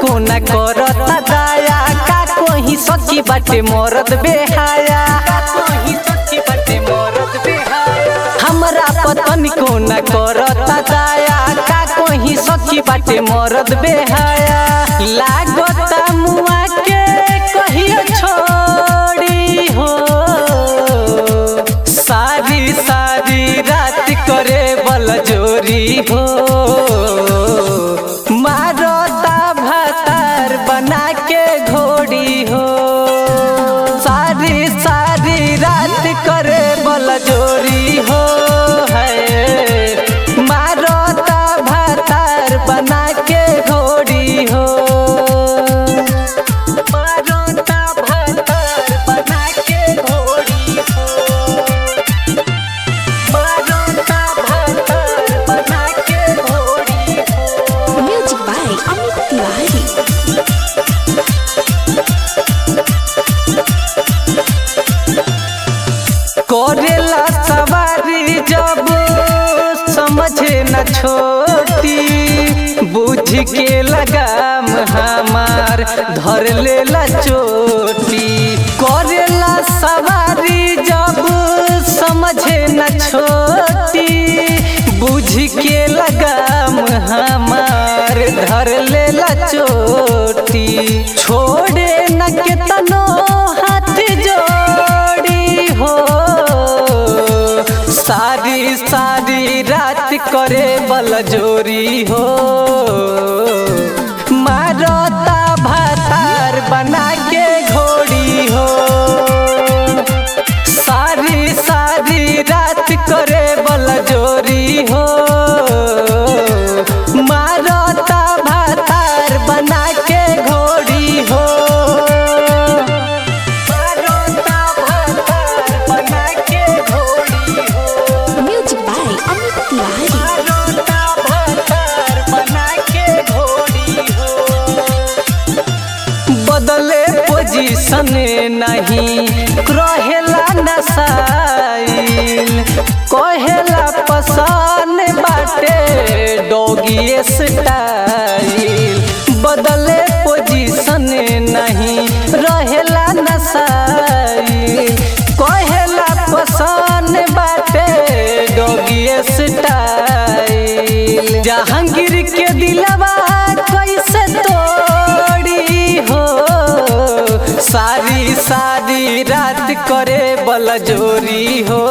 तनिको न करता दाया का कोही सच्ची बाटे मरद बेहाया हमरा तनिको न करता दाया का कोही सच्ची बाटे मरद बेहाया लागता मुआ के कहियो छोड़ी हो सारी सारी रात करे बल जोरी हो मारता भातार बना के घोड़ी हो सारी सारी रात करे बल जोरी हो है मारता भातार बना के घोड़ी हो मारता भातार बना के घोड़ी हो मारता भातार बना के घोड़ी हो। Music by Amit Tiwari. करेला सवारी जब समझे न छोटी बुझ के लगाम हमार धर लेला चोटी करेला सवारी जब समझे न छोटी बुझ के लगाम हमार धर लेला चोटी छोड़े न केतनो हाथ जोड़ी हो सारी सारी रात करे बल जोरी हो मारता भातार बना के घोड़ी हो सारी सारी रात करे बल जोरी हो मारता भातार बना के घोड़ी हो मारता भातार बना के घोड़ी हो म्यूजिक बाय अमित तिवारी। मारता भातार बना के घोड़ी हो बदले पोजीशन नहीं रहेला नसाइल कहेला पसंद बाटे डॉगी स्टाइल बदले पोजीशन नहीं रहेला नसाइल कहेला पसंद बाटे डॉगी स्टाइल जहांगीर के दिलवा कैसे तोड़ी हो सारी सारी रात करे बल जोरी हो।